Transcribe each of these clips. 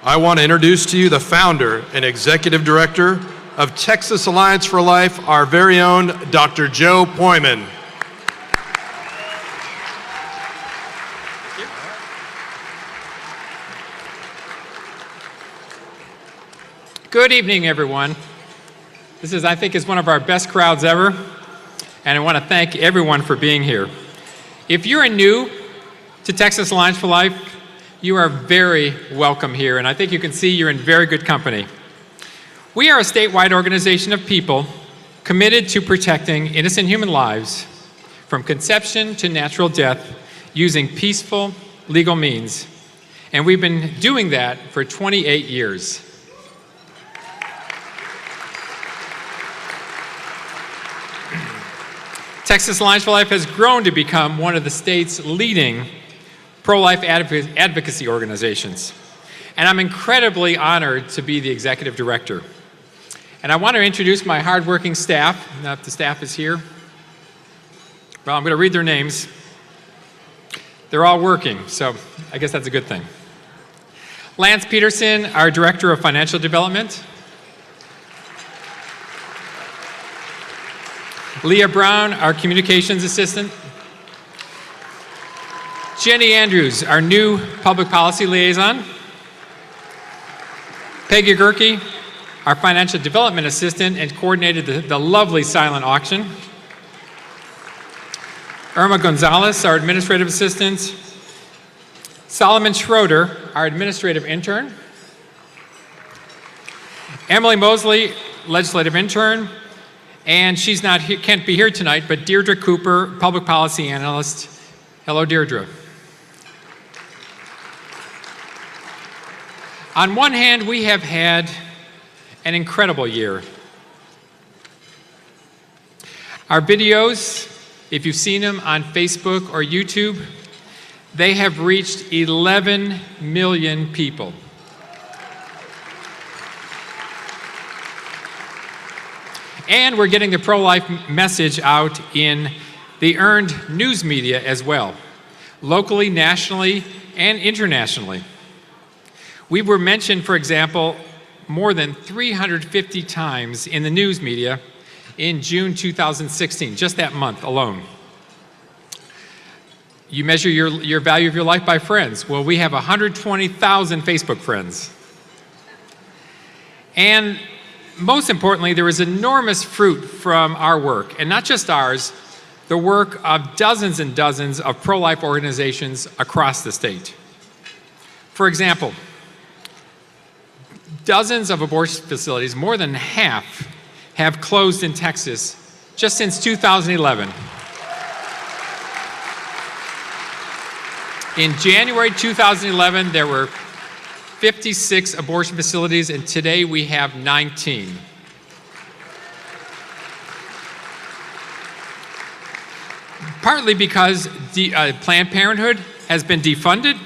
I want to introduce to you the founder and executive director of Texas Alliance for Life, our very own Dr. Joe Pojman. Good evening, everyone. This is, I think, is one of our best crowds ever, and I want to thank everyone for being here. If you're new to Texas Alliance for Life, you are very welcome here, and I think you can see you're in very good company. We are a statewide organization of people committed to protecting innocent human lives from conception to natural death using peaceful legal means, and we've been doing that for 28 years. Texas Alliance for Life has grown to become one of the state's leading pro-life advocacy organizations. And I'm incredibly honored to be the executive director. And I want to introduce my hardworking staff. Now, if the staff is here, well, I'm going to read their names. They're all working, so I guess that's a good thing. Lance Peterson, our Director of Financial Development. Leah Brown, our Communications Assistant. Jenny Andrews, our new Public Policy Liaison. Peggy Gerke, our Financial Development Assistant and coordinated the lovely silent auction. Irma Gonzalez, our Administrative Assistant. Solomon Schroeder, our Administrative Intern. Emily Mosley, Legislative Intern. And she's not here, can't be here tonight, but Deirdre Cooper, Public Policy Analyst. Hello, Deirdre. On one hand, we have had an incredible year. Our videos, if you've seen them on Facebook or YouTube, they have reached 11 million people. And we're getting the pro-life message out in the earned news media as well, locally, nationally, and internationally. We were mentioned, for example, more than 350 times in the news media in June 2016, just that month alone. You measure your value of your life by friends. Well, we have 120,000 Facebook friends. And most importantly, there is enormous fruit from our work, and not just ours, the work of dozens and dozens of pro-life organizations across the state. For example, dozens of abortion facilities, more than half, have closed in Texas just since 2011. In January 2011, there were 56 abortion facilities, and today we have 19. Partly because Planned Parenthood has been defunded,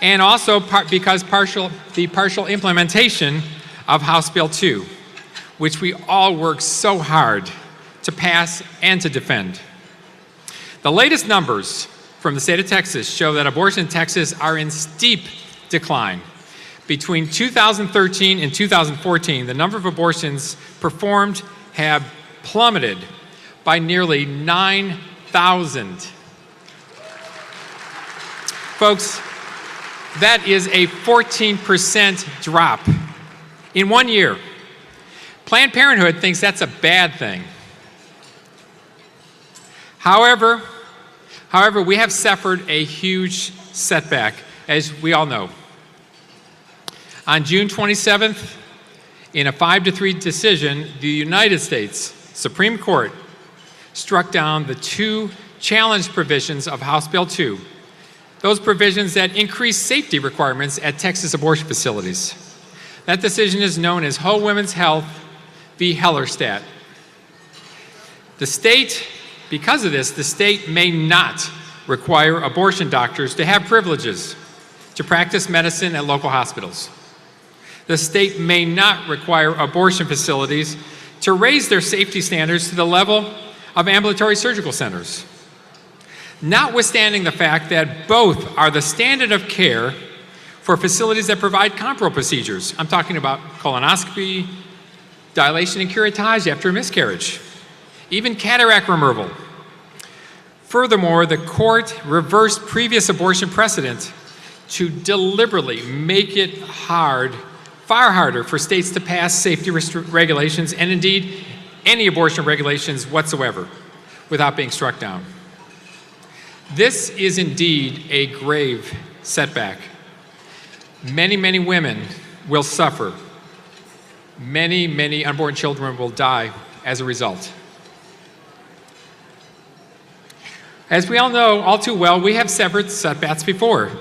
and also because the partial implementation of House Bill 2, which we all worked so hard to pass and to defend. The latest numbers from the state of Texas show that abortions in Texas are in steep decline. Between 2013 and 2014, the number of abortions performed have plummeted by nearly 9,000. Folks, that is a 14% drop in 1 year. Planned Parenthood thinks that's a bad thing. However, we have suffered a huge setback, as we all know. On June 27th, in a 5-3 decision, the United States Supreme Court struck down the two challenge provisions of House Bill 2, those provisions that increase safety requirements at Texas abortion facilities. That decision is known as Whole Women's Health v. Hellerstedt. The state, because of this, the state may not require abortion doctors to have privileges to practice medicine at local hospitals. The state may not require abortion facilities to raise their safety standards to the level of ambulatory surgical centers. Notwithstanding the fact that both are the standard of care for facilities that provide comparable procedures. I'm talking about colonoscopy, dilation and curettage after a miscarriage, even cataract removal. Furthermore, the court reversed previous abortion precedent to deliberately make it hard, far harder for states to pass safety regulations and indeed any abortion regulations whatsoever without being struck down. This is indeed a grave setback. Many, many women will suffer. Many, many unborn children will die as a result. As we all know all too well, we have severed setbacks before.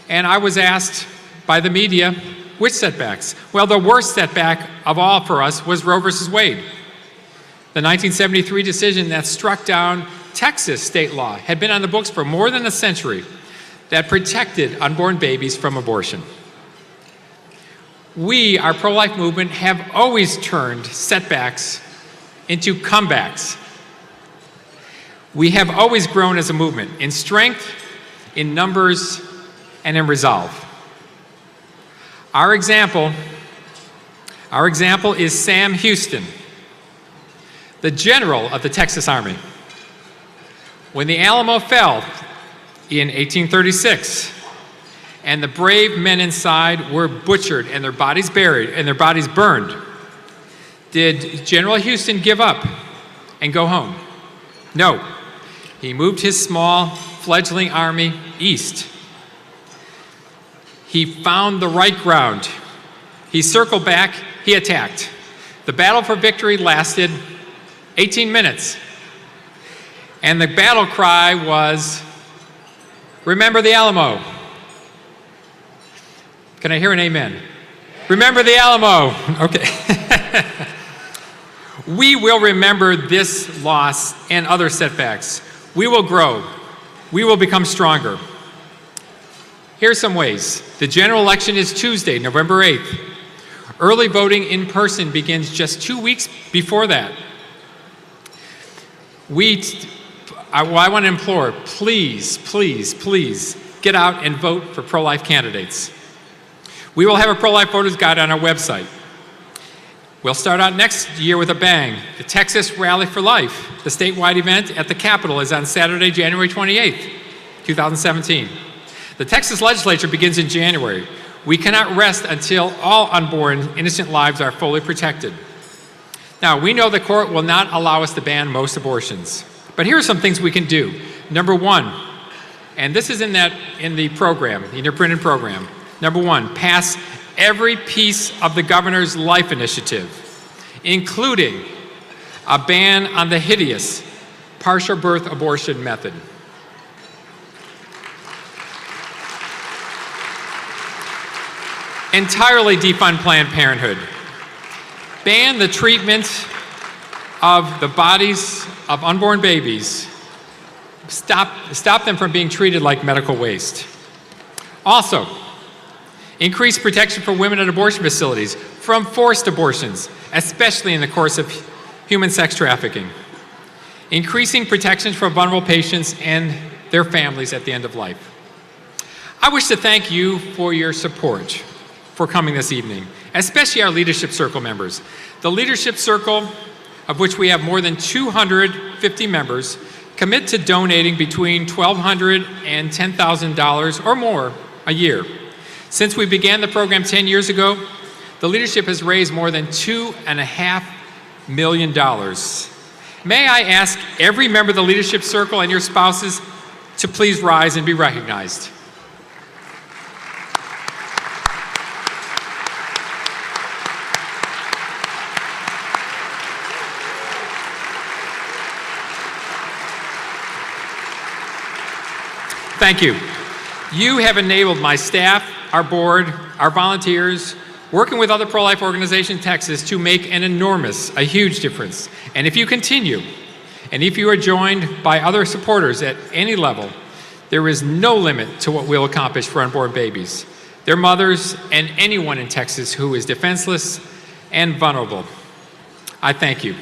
And I was asked by the media, which setbacks? Well, the worst setback of all for us was Roe versus Wade. The 1973 decision that struck down Texas state law had been on the books for more than a century that protected unborn babies from abortion. We, our pro-life movement, have always turned setbacks into comebacks. We have always grown as a movement in strength, in numbers, and in resolve. Our example is Sam Houston, the general of the Texas Army. When the Alamo fell in 1836, and the brave men inside were butchered and their bodies buried and their bodies burned, did General Houston give up and go home? No. He moved his small, fledgling army east. He found the right ground. He circled back, he attacked. The battle for victory lasted 18 minutes. And the battle cry was, "Remember the Alamo." Can I hear an amen? Remember the Alamo. Okay. We will remember this loss and other setbacks. We will grow. We will become stronger. Here's some ways. The general election is Tuesday, November 8th. Early voting in person begins just 2 weeks before that. I want to implore, please, please, please get out and vote for pro-life candidates. We will have a pro-life voters guide on our website. We'll start out next year with a bang. The Texas Rally for Life, the statewide event at the Capitol, is on Saturday, January 28th, 2017. The Texas legislature begins in January. We cannot rest until all unborn innocent lives are fully protected. Now, we know the court will not allow us to ban most abortions, but here are some things we can do. Number one, and this is in the program, in your printed program. Number one, pass every piece of the governor's life initiative, including a ban on the hideous partial birth abortion method. Entirely defund Planned Parenthood. Ban the treatment of the bodies of unborn babies. Stop them from being treated like medical waste. Also, increase protection for women at abortion facilities from forced abortions, especially in the course of human sex trafficking. Increasing protections for vulnerable patients and their families at the end of life. I wish to thank you for your support for coming this evening, especially our Leadership Circle members. The Leadership Circle, of which we have more than 250 members, commit to donating between $1,200 and $10,000 or more a year. Since we began the program 10 years ago, the leadership has raised more than $2.5 million. May I ask every member of the Leadership Circle and your spouses to please rise and be recognized. Thank you. You have enabled my staff, our board, our volunteers, working with other pro-life organizations in Texas to make a huge difference. And if you continue, and if you are joined by other supporters at any level, there is no limit to what we'll accomplish for unborn babies, their mothers, and anyone in Texas who is defenseless and vulnerable. I thank you.